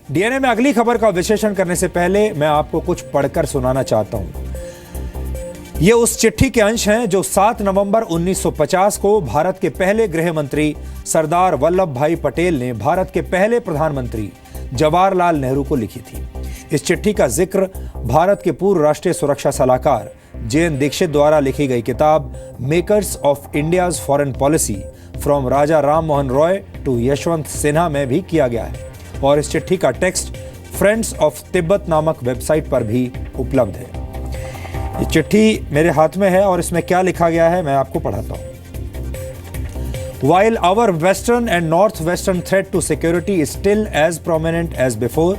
DNA में अगली खबर का विश्लेषण करने से पहले मैं आपको कुछ पढ़कर सुनाना चाहता हूं। ये उस चिट्ठी के अंश हैं जो 7 नवंबर 1950 को भारत के पहले गृह मंत्री सरदार वल्लभ भाई पटेल ने भारत के पहले प्रधानमंत्री जवाहरलाल नेहरू को लिखी थी। इस चिट्ठी का जिक्र भारत के पूर्व राष्ट्रीय सुरक्षा सलाहकार जेएन दीक्षित द्वारा लिखी गई किताब makers of India's foreign policy from Raja Ram Mohan Roy to Yashwant Sinha में भी किया गया है और इस चिट्ठी का टेक्स्ट फ्रेंड्स ऑफ तिब्बत नामक वेबसाइट पर भी उपलब्ध है। ये चिट्ठी मेरे हाथ में है और इसमें क्या लिखा गया है मैं आपको पढ़ाता हूं। While our western and northwestern threat to security is still as prominent as before,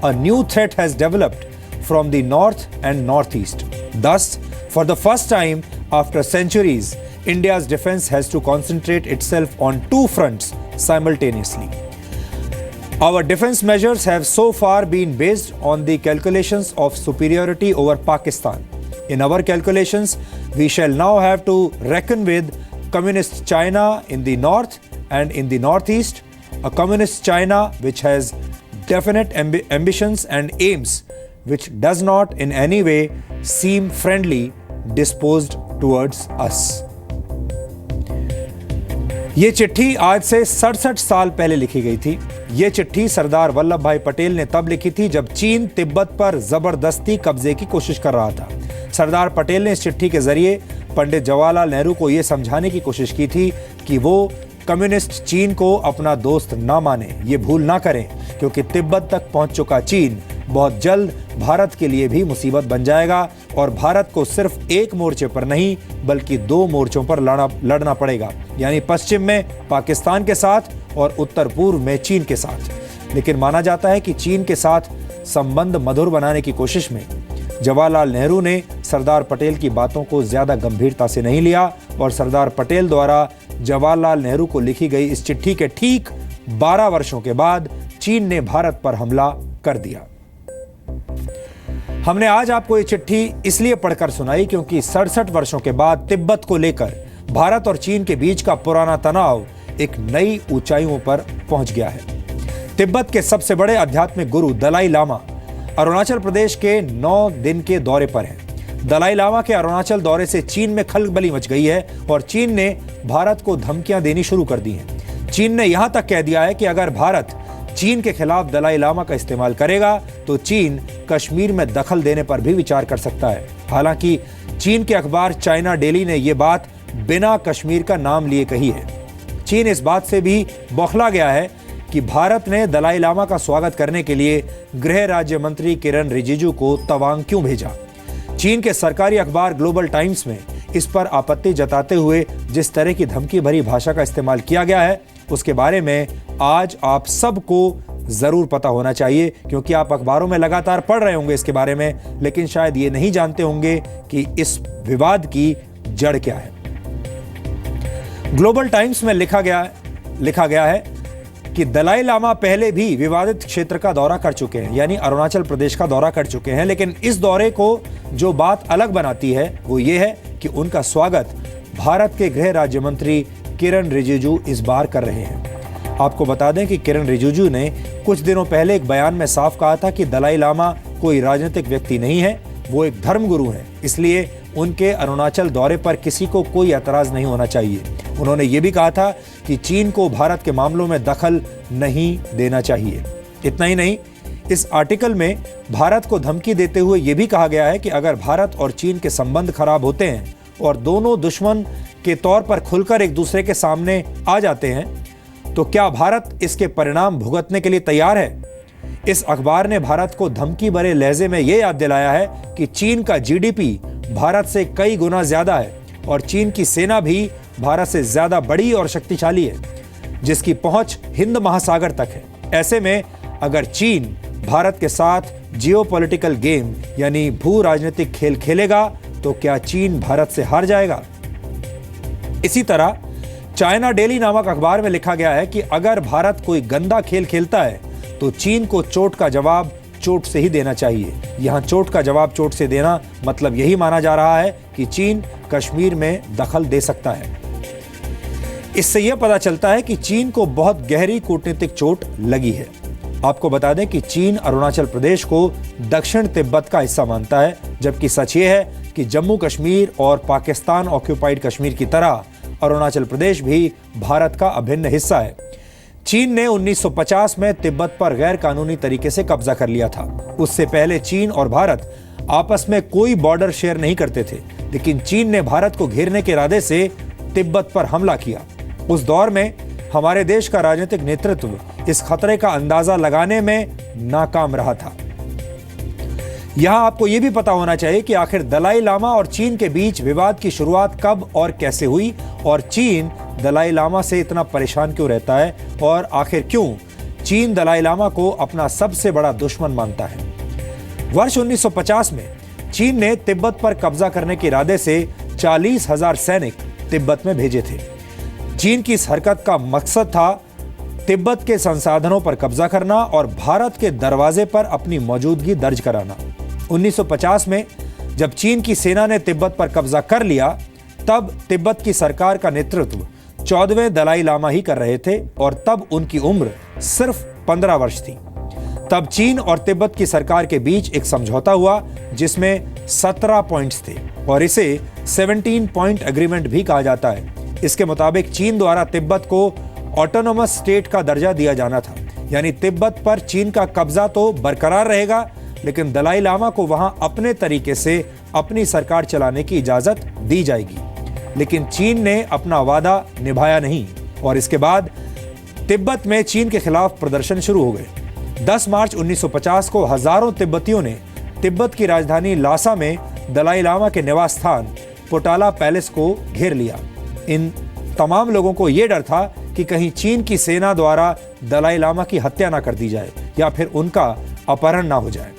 a new threat has developed from the north and northeast. Thus, for the first time after centuries, India's defense has to concentrate itself on two fronts simultaneously. Our defense measures have so far been based on the calculations of superiority over Pakistan. In our calculations, we shall now have to reckon with Communist China in the north and in the northeast, a Communist China which has definite ambitions and aims which does not in any way seem friendly disposed towards us. ये चिट्ठी आज से 67 साल पहले लिखी गई थी। ये चिट्ठी सरदार वल्लभ भाई पटेल ने तब लिखी थी जब चीन तिब्बत पर जबरदस्ती कब्जे की कोशिश कर रहा था। सरदार पटेल ने इस चिट्ठी के जरिए पंडित जवाहरलाल नेहरू को यह समझाने की कोशिश की थी कि वो कम्युनिस्ट चीन को अपना दोस्त ना माने, ये भूल ना करें, क्योंकि तिब्बत तक पहुंच चुका चीन बहुत जल्द भारत के लिए भी मुसीबत बन जाएगा और भारत को सिर्फ एक मोर्चे पर नहीं बल्कि 2 मोर्चों पर लड़ना पड़ेगा, यानी पश्चिम में पाकिस्तान के साथ और उत्तर पूर्व में चीन के साथ। लेकिन माना जाता है कि चीन के साथ संबंध मधुर बनाने की कोशिश में जवाहरलाल नेहरू ने सरदार पटेल की बातों को ज्यादा गंभीरता से नहीं लिया और सरदार पटेल द्वारा जवाहरलाल नेहरू को लिखी गई इस चिट्ठी के ठीक 12 वर्षों के बाद चीन ने भारत पर हमला कर दिया। हमने आज आपको ये चिट्ठी इसलिए पढ़कर सुनाई क्योंकि 67 वर्षों के बाद तिब्बत को लेकर भारत और चीन के बीच का पुराना तनाव एक नई ऊंचाइयों पर पहुंच गया है। तिब्बत के सबसे बड़े आध्यात्मिक गुरु दलाई लामा अरुणाचल प्रदेश के 9 दिन के दौरे पर हैं। दलाई लामा के अरुणाचल दौरे से चीन में खलबली मच गई है और चीन ने भारत को धमकियां देनी शुरू कर दी हैं। चीन ने यहां तक कह दिया है कि अगर भारत चीन के खिलाफ दलाई लामा का इस्तेमाल करेगा तो चीन कश्मीर में दखल देने पर भी विचार कर सकता है। हालांकि चीन के अखबार चाइना डेली ने यह बात बिना कश्मीर का नाम लिए कही है। चीन इस बात से भी बौखला गया है कि भारत ने दलाई लामा का स्वागत करने के लिए गृह राज्य मंत्री किरण रिजिजू को तवांग क्यों भेजा। चीन के सरकारी अखबार ग्लोबल टाइम्स में इस पर आपत्ति जताते हुए जिस तरह की धमकी भरी भाषा का इस्तेमाल किया गया है उसके बारे में आज आप सबको जरूर पता होना चाहिए, क्योंकि आप अखबारों में लगातार पढ़ रहे होंगे इसके बारे में, लेकिन शायद ये नहीं जानते होंगे कि इस विवाद की जड़ क्या है। ग्लोबल टाइम्स में लिखा गया है कि दलाई लामा पहले भी विवादित क्षेत्र का दौरा कर चुके हैं, यानी अरुणाचल प्रदेश का दौरा कर चुके हैं, लेकिन इस दौरे को जो बात अलग बनाती है वो ये है कि उनका स्वागत भारत के गृह राज्य मंत्री किरण रिजिजू इस बार कर रहे हैं। आपको बता दें कि किरण रिजिजू ने कुछ दिनों पहले एक बयान में साफ कहा था कि दलाई लामा कोई राजनीतिक व्यक्ति नहीं है, वो एक धर्मगुरु हैं, इसलिए उनके अरुणाचल दौरे पर किसी को कोई एतराज नहीं होना चाहिए। उन्होंने ये भी कहा था कि चीन को भारत के मामलों में दखल नहीं देना चाहिए। इतना ही नहीं, इस आर्टिकल में भारत को धमकी देते हुए यह भी कहा गया है कि अगर भारत और चीन के संबंध खराब होते हैं और दोनों दुश्मन के तौर पर खुलकर एक दूसरे के सामने आ जाते हैं तो क्या भारत इसके परिणाम भुगतने के लिए तैयार है। इस अखबार ने भारत को धमकी भरे लहजे में यह याद दिलाया है कि चीन का जीडीपी भारत से कई गुना ज्यादा है और चीन की सेना भी भारत से ज्यादा बड़ी और शक्तिशाली है, जिसकी पहुंच हिंद महासागर तक है। ऐसे में अगर चीन भारत के साथ जियोपॉलिटिकल गेम यानी भू राजनीतिक खेल खेलेगा तो क्या चीन भारत से हार जाएगा। इसी तरह चाइना डेली नामक अखबार में लिखा गया है कि अगर भारत कोई गंदा खेल खेलता है तो चीन को चोट का जवाब चोट से ही देना चाहिए। यहां चोट का जवाब चोट से देना मतलब यही माना जा रहा है कि चीन कश्मीर में दखल दे सकता है। इससे यह पता चलता है कि चीन को बहुत गहरी कूटनीतिक चोट लगी है। आपको बता दें कि चीन अरुणाचल प्रदेश को दक्षिण तिब्बत का हिस्सा मानता है, जबकि सच ये है कि जम्मू कश्मीर और पाकिस्तान ऑक्यूपाइड कश्मीर की तरह अरुणाचल प्रदेश भी भारत का अभिन्न हिस्सा है। चीन ने 1950 में तिब्बत पर गैर कानूनी तरीके से कब्जा कर लिया था। उससे पहले चीन और भारत आपस में कोई बॉर्डर शेयर नहीं करते थे, लेकिन चीन ने भारत को घेरने के इरादे से तिब्बत पर हमला किया। उस दौर में हमारे देश का राजनीतिक नेतृत्व इस खतरे का अंदाजा लगाने में नाकाम रहा था। यहां आपको यह भी पता होना चाहिए कि आखिर दलाई लामा और चीन के बीच विवाद की शुरुआत कब और कैसे हुई, और चीन दलाई लामा से इतना परेशान क्यों रहता है, और आखिर क्यों चीन दलाई लामा को अपना सबसे बड़ा दुश्मन मानता है। वर्ष 1950 में चीन ने तिब्बत पर कब्जा करने के इरादे से 40,000 सैनिक तिब्बत में भेजे थे। चीन की इस हरकत का मकसद था तिब्बत के संसाधनों पर कब्जा करना और भारत के दरवाजे पर अपनी मौजूदगी दर्ज कराना। 1950 में जब चीन की सेना ने तिब्बत पर कब्जा कर लिया, तब तिब्बत की सरकार का नेतृत्व 14वें दलाई लामा ही कर रहे थे और तब उनकी उम्र सिर्फ 15 वर्ष थी। तब चीन और तिब्बत की सरकार के बीच एक समझौता हुआ जिसमें 17 पॉइंट्स थे और इसे 17 पॉइंट एग्रीमेंट भी कहा जाता है। इसके मुताबिक चीन द्वारा तिब्बत को ऑटोनोमस स्टेट का दर्जा दिया जाना था, यानी तिब्बत पर चीन का कब्जा तो बरकरार रहेगा, लेकिन दलाई लामा को वहां अपने तरीके से अपनी सरकार चलाने की इजाजत दी जाएगी। लेकिन चीन ने अपना वादा निभाया नहीं और इसके बाद तिब्बत में चीन के खिलाफ प्रदर्शन शुरू हो गए। 10 मार्च 1950 को हजारों तिब्बतियों ने तिब्बत की राजधानी लासा में दलाई लामा के निवास स्थान पोटाला पैलेस को घेर लिया। इन तमाम लोगों को यह डर था कि कहीं चीन की सेना द्वारा दलाई लामा की हत्या ना कर दी जाए या फिर उनका अपहरण ना हो जाए।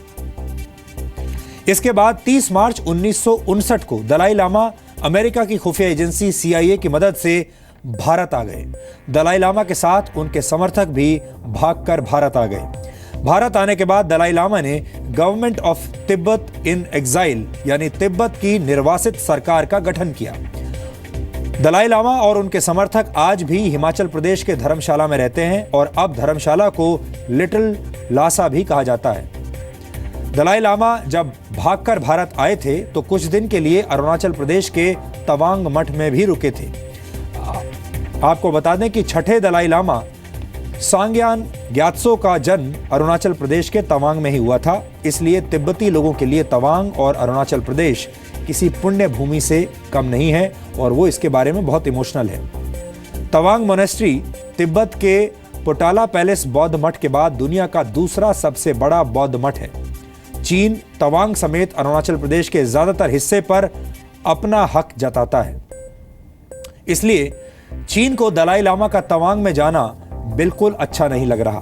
इसके बाद 30 मार्च 1959 को दलाई लामा अमेरिका की खुफिया एजेंसी CIA की मदद से भारत आ गए। दलाई लामा के साथ उनके समर्थक भी भागकर भारत आ गए। भारत आने के बाद दलाई लामा ने government of Tibet in exile यानी तिब्बत की निर्वासित सरकार का गठन किया। दलाई लामा और उनके समर्थक आज भी हिमाचल प्रदेश के धर्मशाला में रहते हैं और अब धर्मशाला को लिटिल लासा भी कहा जाता है। दलाई लामा जब भागकर भारत आए थे तो कुछ दिन के लिए अरुणाचल प्रदेश के तवांग मठ में भी रुके थे। आपको बता दें कि छठे दलाई लामा सांग्यान ग्यात्सो का जन्म अरुणाचल प्रदेश के तवांग में ही हुआ था, इसलिए तिब्बती लोगों के लिए तवांग और अरुणाचल प्रदेश किसी पुण्य भूमि से कम नहीं है और वो इसके बारे में बहुत इमोशनल है। तवांग मोनेस्ट्री तिब्बत के पोटाला पैलेस बौद्ध मठ के बाद दुनिया का दूसरा सबसे बड़ा बौद्ध मठ है। चीन तवांग समेत अरुणाचल प्रदेश के ज्यादातर हिस्से पर अपना हक जताता है, इसलिए चीन को दलाई लामा का तवांग में जाना बिल्कुल अच्छा नहीं लग रहा।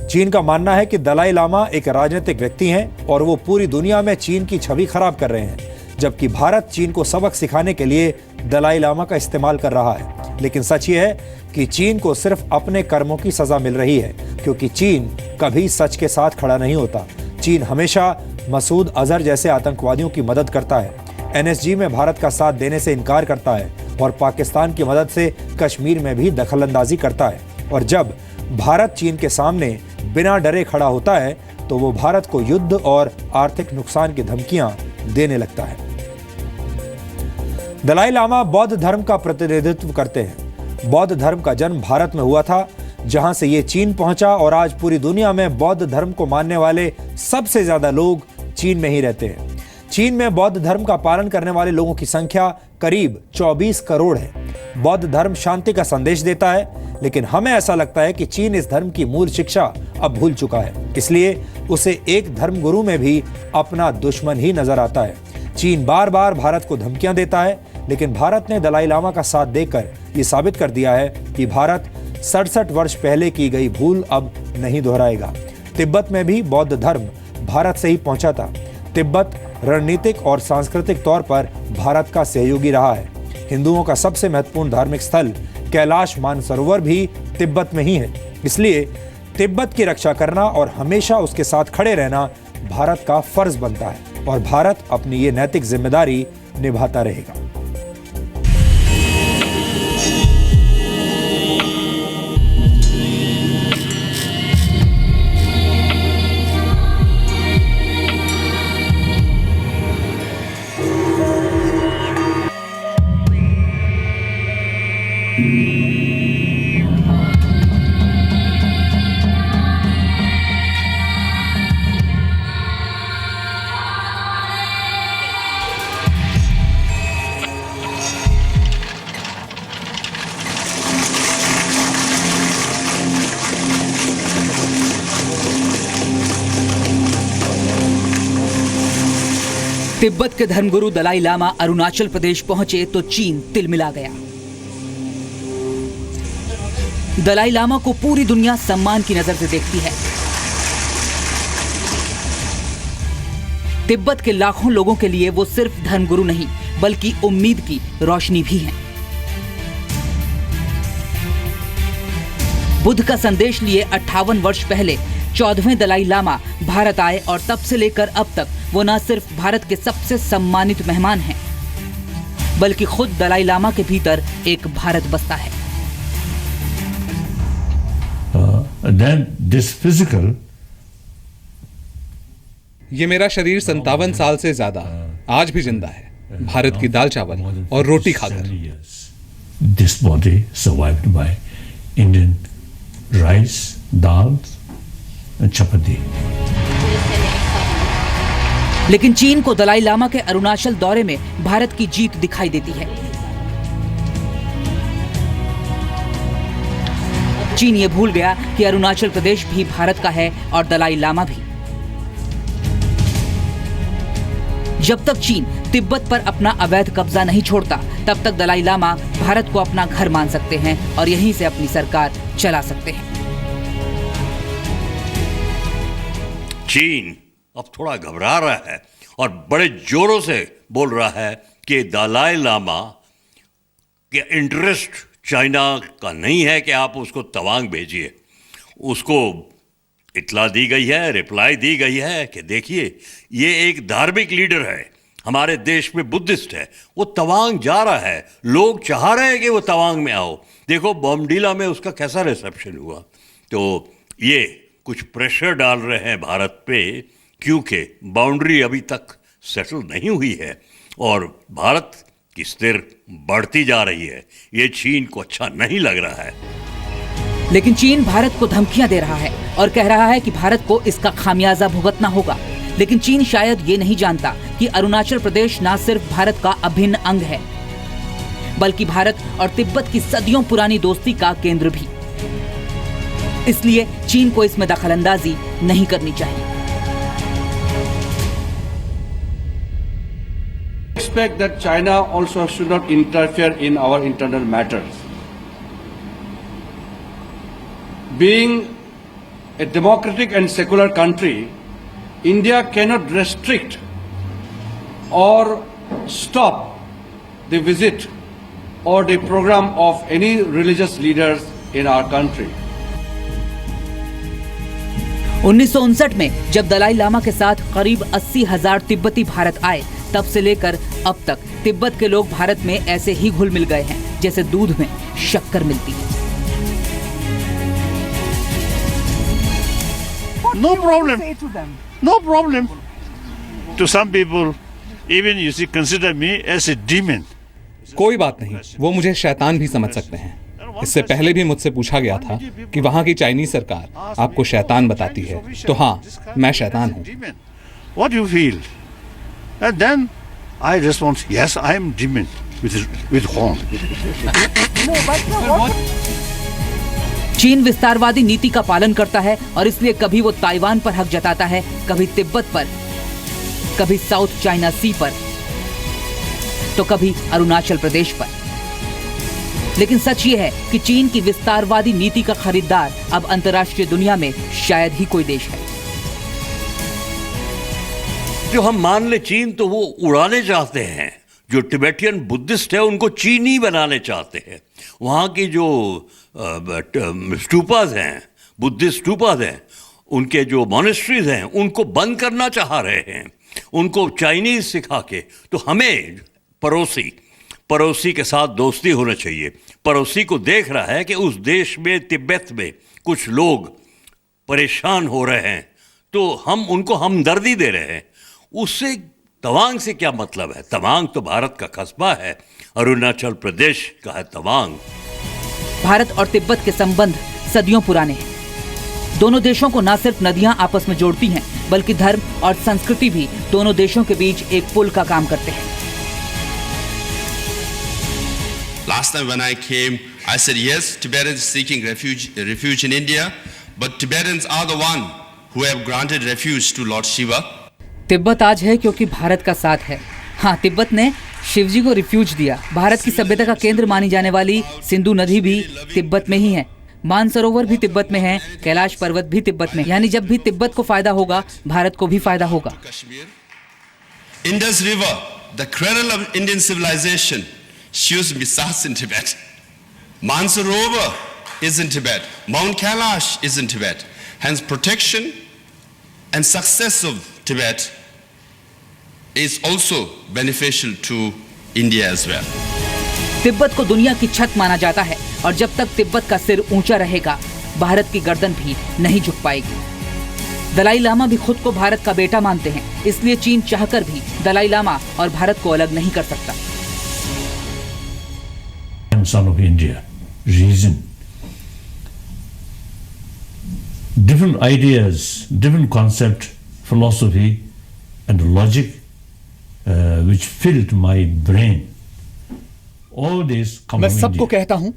चीन का मानना है कि दलाई लामा एक राजनीतिक व्यक्ति हैं और वो पूरी दुनिया में चीन की छवि खराब कर रहे हैं, जबकि भारत चीन को सबक सिखाने के लिए दलाई लामा का इस्तेमाल कर रहा है। लेकिन सच ये है कि चीन को सिर्फ अपने कर्मों की सजा मिल रही है, क्योंकि चीन कभी सच के साथ खड़ा नहीं होता। चीन हमेशा मसूद अजहर जैसे आतंकवादियों की मदद करता है, NSG में भारत का साथ देने से इनकार करता है और पाकिस्तान की मदद से कश्मीर में भी दखलंदाजी करता है। और जब भारत चीन के सामने बिना डरे खड़ा होता है तो वो भारत को युद्ध और आर्थिक नुकसान की धमकियां देने लगता है। दलाई लामा बौद्ध धर्म का प्रतिनिधित्व करते हैं। बौद्ध धर्म का जन्म भारत में हुआ था, जहां से ये चीन पहुंचा और आज पूरी दुनिया में बौद्ध धर्म को मानने वाले सबसे ज्यादा लोग चीन में ही रहते हैं। चीन में बौद्ध धर्म का पालन करने वाले लोगों की संख्या करीब 24 करोड़ है। बौद्ध धर्म शांति का संदेश देता है, लेकिन हमें ऐसा लगता है कि चीन इस धर्म की मूल शिक्षा अब भूल चुका है, इसलिए उसे एक धर्मगुरु में भी अपना दुश्मन ही नजर आता है। चीन बार बार भारत को धमकियां देता है, लेकिन भारत ने दलाई लामा का साथ देकर यह साबित कर दिया है कि भारत 67 वर्ष पहले की गई भूल अब नहीं दोहराएगा। तिब्बत में भी बौद्ध धर्म भारत से ही पहुंचा था। तिब्बत रणनीतिक और सांस्कृतिक तौर पर भारत का सहयोगी रहा है। हिंदुओं का सबसे महत्वपूर्ण धार्मिक स्थल कैलाश मानसरोवर भी तिब्बत में ही है, इसलिए तिब्बत की रक्षा करना और हमेशा उसके साथ खड़े रहना भारत का फर्ज बनता है और भारत अपनी ये नैतिक जिम्मेदारी निभाता रहेगा। तिब्बत के धर्मगुरु दलाई लामा अरुणाचल प्रदेश पहुंचे तो चीन तिलमिला गया। दलाई लामा को पूरी दुनिया सम्मान की नजर से देखती है। तिब्बत के लाखों लोगों के लिए वो सिर्फ धर्मगुरु नहीं बल्कि उम्मीद की रोशनी भी हैं। बुद्ध का संदेश लिए 58 वर्ष पहले 14वें दलाई लामा भारत आए और तब से लेकर अब तक वो न सिर्फ भारत के सबसे सम्मानित मेहमान हैं, बल्कि खुद दलाई लामा के भीतर एक भारत बसता है। Then this physical, ये मेरा शरीर 57 साल से ज्यादा आज भी जिंदा है, भारत की दाल चावल और रोटी खाकर। this body survived by Indian rice, dal and chapati. लेकिन चीन को दलाई लामा के अरुणाचल दौरे में भारत की जीत दिखाई देती है। चीन ये भूल गया कि अरुणाचल प्रदेश भी भारत का है और दलाई लामा भी। जब तक चीन तिब्बत पर अपना अवैध कब्जा नहीं छोड़ता, तब तक दलाई लामा भारत को अपना घर मान सकते हैं और यहीं से अपनी सरकार चला सकते हैं। चीन अब थोड़ा घबरा रहा है और बड़े जोरों से बोल रहा है कि दलाई लामा के इंटरेस्ट चाइना का नहीं है कि आप उसको तवांग भेजिए। उसको इतला दी गई है, रिप्लाई दी गई है कि देखिए ये एक धार्मिक लीडर है, हमारे देश में बुद्धिस्ट है, वो तवांग जा रहा है, लोग चाह रहे हैं कि वो तवांग में आओ। देखो बॉम्बडीला में उसका कैसा रिसेप्शन हुआ। तो ये कुछ प्रेशर डाल रहे हैं भारत पे, क्योंकि बाउंड्री अभी तक सेटल नहीं हुई है और भारत की स्थिर बढ़ती जा रही है। ये चीन को अच्छा नहीं लग रहा है। लेकिन चीन भारत को धमकियां दे रहा है और कह रहा है कि भारत को इसका खामियाजा भुगतना होगा। लेकिन चीन शायद ये नहीं जानता कि अरुणाचल प्रदेश न सिर्फ भारत का अभिन्न अंग है, बल्कि भारत और तिब्बत की सदियों पुरानी दोस्ती का केंद्र भी। इसलिए चीन को इसमें दखलंदाजी नहीं करनी चाहिए। Expect that China also should not interfere in our internal matters. Being a democratic and secular country, India cannot restrict or stop the visit or the program of any religious leaders in our country. 1959 में जब दलाई लामा के साथ करीब 80,000 तिब्बती भारत आए, तब से लेकर अब तक तिब्बत के लोग भारत में ऐसे ही घुल मिल गए हैं जैसे दूध में शक्कर मिलती है। No problem. No problem. To some people, even you see, consider me as a demon. कोई बात नहीं, वो मुझे शैतान भी समझ सकते हैं। इससे पहले भी मुझसे पूछा गया था कि वहाँ की चाइनीज सरकार आपको शैतान बताती है, तो हाँ, मैं शैतान हूँ। What do you feel? And then I respond, yes, I am demon with horn. चीन विस्तारवादी नीति का पालन करता है और इसलिए कभी वो ताइवान पर हक जताता है, कभी तिब्बत पर, कभी साउथ चाइना सी पर, तो कभी अरुणाचल प्रदेश पर। लेकिन सच ये है कि चीन की विस्तारवादी नीति का खरीदार अब अंतर्राष्ट्रीय दुनिया में शायद ही कोई देश है। जो हम मान ले चीन तो वो उड़ाने चाहते हैं, जो टिबेटियन बुद्धिस्ट है उनको चीनी बनाने चाहते हैं। वहाँ की जो स्टूपाज हैं, बुद्धिस्ट स्टूपाज हैं, उनके जो मॉनेस्ट्रीज हैं उनको बंद करना चाह रहे हैं, उनको चाइनीज सिखा के। तो हमें पड़ोसी के साथ दोस्ती होना चाहिए। पड़ोसी को देख रहा है कि उस देश में, तिब्बत में कुछ लोग परेशान हो रहे हैं, तो हम उनको हमदर्दी दे रहे हैं। उससे तवांग से क्या मतलब है? तवांग तो भारत का कस्बा है, अरुणाचल प्रदेश का है तवांग। भारत और तिब्बत के संबंध सदियों पुराने हैं। दोनों देशों को न सिर्फ नदियां आपस में जोड़ती हैं, बल्कि धर्म और संस्कृति भी दोनों देशों के बीच एक पुल का काम करते हैं। Last time when I came, I said yes, Tibetans seeking refuge in India, but Tibetans are the one who have granted refuge to Lord Shiva. Tibet आज है क्योंकि भारत का साथ है। हाँ, तिब्बत ने शिवजी को रिफ्यूज दिया। भारत की सभ्यता का केंद्र मानी जाने वाली सिंधु नदी भी तिब्बत में ही है, मानसरोवर भी तिब्बत में है, कैलाश पर्वत भी तिब्बत में। यानी जब भी तिब्बत को फायदा होगा, भारत को भी फायदा होगा। Indus River, the cradle of Indian civilization, shows Misas in Tibet. Mansarovar is in Tibet. Mount Kailash is in Tibet. Hence, protection and success of Tibet is also beneficial to India as well. Tibet को दुनिया की छत माना जाता है और जब तक तिब्बत का सिर ऊंचा रहेगा, भारत की गर्दन भी नहीं झुक पाएगी। दलाई लामा भी खुद को भारत का बेटा मानते हैं, इसलिए चीन चाहकर भी दलाई लामा और भारत को अलग नहीं कर सकता। I'm son of India. Reason. Different ideas, different concept, philosophy, and logic, which filled my brain. All this come मैं from सबको India. कहता हूं,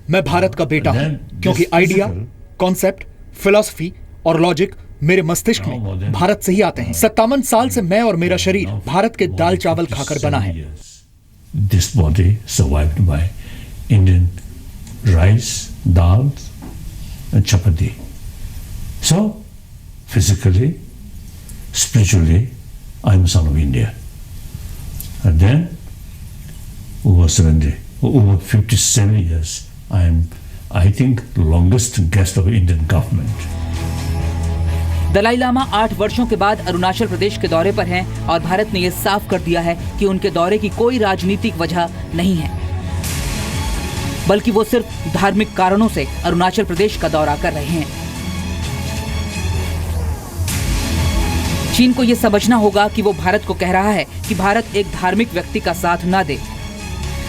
मैं भारत का बेटा हूं, Then क्योंकि this idea, physical- concept, philosophy और लॉजिक मेरे मस्तिष्क में भारत से ही आते हैं। 57 साल से मैं और मेरा शरीर भारत के दाल चावल खाकर बना है। This body survived by Indian rice, dal, and chapati. So, physically, spiritually, I'm son of India. And then, over 57 years, I think, longest guest of Indian government. Dalai Lama 8 वर्षों के बाद अरुणाचल प्रदेश के दौरे पर हैं और भारत ने यह साफ कर दिया है कि उनके दौरे की कोई राजनीतिक वजह नहीं है, बल्कि वो सिर्फ धार्मिक कारणों से अरुणाचल प्रदेश का दौरा कर रहे हैं। चीन को यह समझना होगा कि वो भारत को कह रहा है कि भारत एक धार्मिक व्यक्ति का साथ ना दे,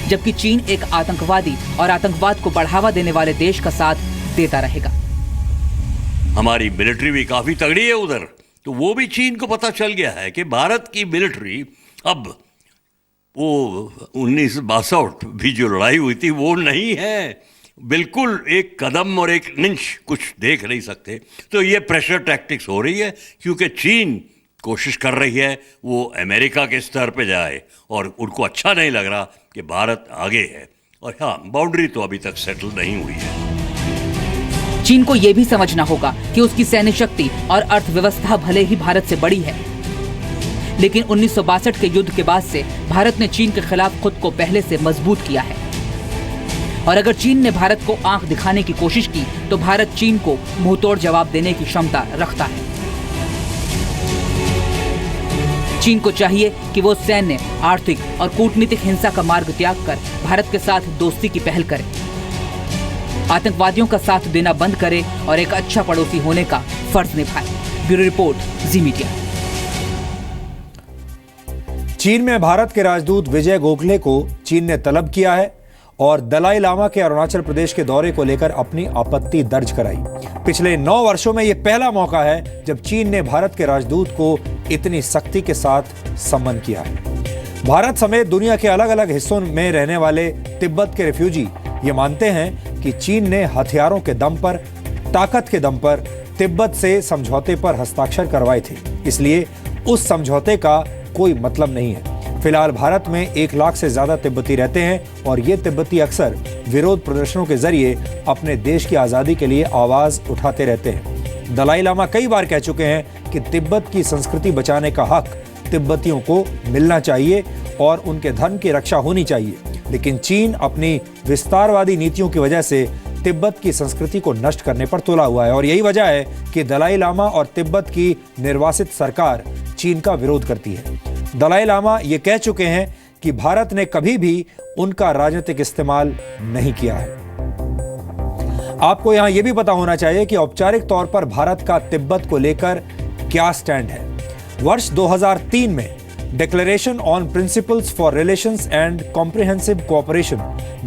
जबकि चीन एक आतंकवादी और आतंकवाद को बढ़ावा देने वाले देश का साथ देता रहेगा। हमारी मिलिट्री भी काफ़ी तगड़ी है उधर, तो वो भी चीन को पता चल गया है कि भारत की मिलिट्री अब वो 1962 भी जो लड़ाई हुई थी वो नहीं है, बिल्कुल एक कदम और एक इंच कुछ देख नहीं सकते। तो ये प्रेशर टैक्टिक्स हो रही है क्योंकि चीन कोशिश कर रही है वो अमेरिका के स्तर पे जाए और उनको अच्छा नहीं लग रहा कि भारत आगे है। और हाँ, बाउंड्री तो अभी तक सेटल नहीं हुई है। चीन को यह भी समझना होगा कि उसकी सैन्य शक्ति और अर्थव्यवस्था भले ही भारत से बड़ी है, लेकिन 1962 के युद्ध के बाद से भारत ने चीन के खिलाफ खुद को पहले से मजबूत किया है। और अगर चीन ने भारत को आंख दिखाने की कोशिश की तो भारत चीन को मुंहतोड़ जवाब देने की क्षमता रखता है। चीन को चाहिए कि वो सैन्य, आर्थिक और कूटनीतिक हिंसा का मार्ग त्याग कर भारत के साथ दोस्ती की पहल करे, आतंकवादियों का साथ देना बंद करे और एक अच्छा पड़ोसी होने का फर्ज निभाए। ब्यूरो रिपोर्ट, जी मीडिया। चीन में भारत के राजदूत विजय गोखले को चीन ने तलब किया है और दलाई लामा के अरुणाचल प्रदेश के दौरे को लेकर अपनी आपत्ति दर्ज कराई। पिछले 9 वर्षों में यह पहला मौका है जब चीन ने भारत के राजदूत को इतनी सख्ती के साथ सम्मन किया है। भारत समेत दुनिया के अलग अलग हिस्सों में रहने वाले तिब्बत के रिफ्यूजी ये मानते हैं कि चीन ने हथियारों के दम पर, ताकत के दम पर तिब्बत से समझौते पर हस्ताक्षर करवाए थे, इसलिए उस समझौते का कोई मतलब नहीं है। फिलहाल भारत में 1 लाख से ज्यादा तिब्बती रहते हैं और ये तिब्बती अक्सर विरोध प्रदर्शनों के जरिए अपने देश की आजादी के लिए आवाज उठाते रहते हैं। दलाई लामा कई बार कह चुके हैं कि तिब्बत की संस्कृति बचाने का हक तिब्बतियों को मिलना चाहिए और उनके धर्म की रक्षा होनी चाहिए, लेकिन चीन अपनी विस्तारवादी नीतियों की वजह से तिब्बत की संस्कृति को नष्ट करने पर तुला हुआ है और यही वजह है कि दलाई लामा और तिब्बत की निर्वासित सरकार चीन का विरोध करती है। दलाई लामा ये कह चुके हैं कि भारत ने कभी भी उनका राजनीतिक इस्तेमाल नहीं किया है। आपको यहां यह भी पता होना चाहिए कि औपचारिक तौर पर भारत का तिब्बत को लेकर क्या स्टैंड है। वर्ष 2003 में Declaration on Principles for Relations and Comprehensive Cooperation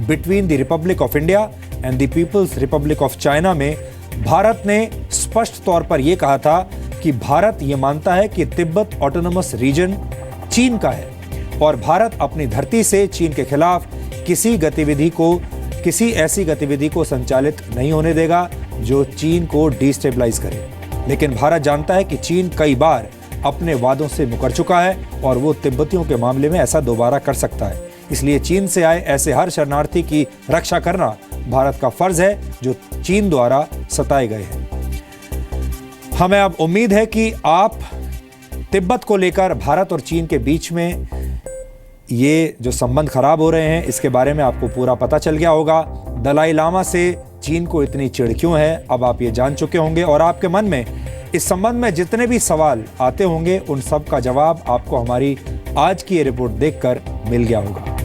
between the Republic of India and the People's Republic of China में भारत ने स्पष्ट तौर पर यह कहा था कि भारत यह मानता है कि तिब्बत ऑटोनोमस रीजन चीन का है और भारत अपनी धरती से चीन के खिलाफ किसी ऐसी गतिविधि को संचालित नहीं होने देगा जो चीन को डिस्टेबलाइज करे। लेकिन भारत जानता है कि चीन कई बार अपने वादों से मुकर चुका है और वो तिब्बतियों के मामले में ऐसा दोबारा कर सकता है। इसलिए चीन से आए ऐसे हर शरणार्थी की रक्षा करना भारत का फर्ज है जो चीन द्वारा सताए गए हैं। हमें अब उम्मीद है कि आप तिब्बत को लेकर भारत और चीन के बीच में ये जो संबंध खराब हो रहे हैं इसके बारे में आपको पूरा पता चल गया होगा। दलाई लामा से चीन को इतनी चिढ़ क्यों है, अब आप ये जान चुके होंगे और आपके मन में इस संबंध में जितने भी सवाल आते होंगे उन सब का जवाब आपको हमारी आज की ये रिपोर्ट देखकर मिल गया होगा।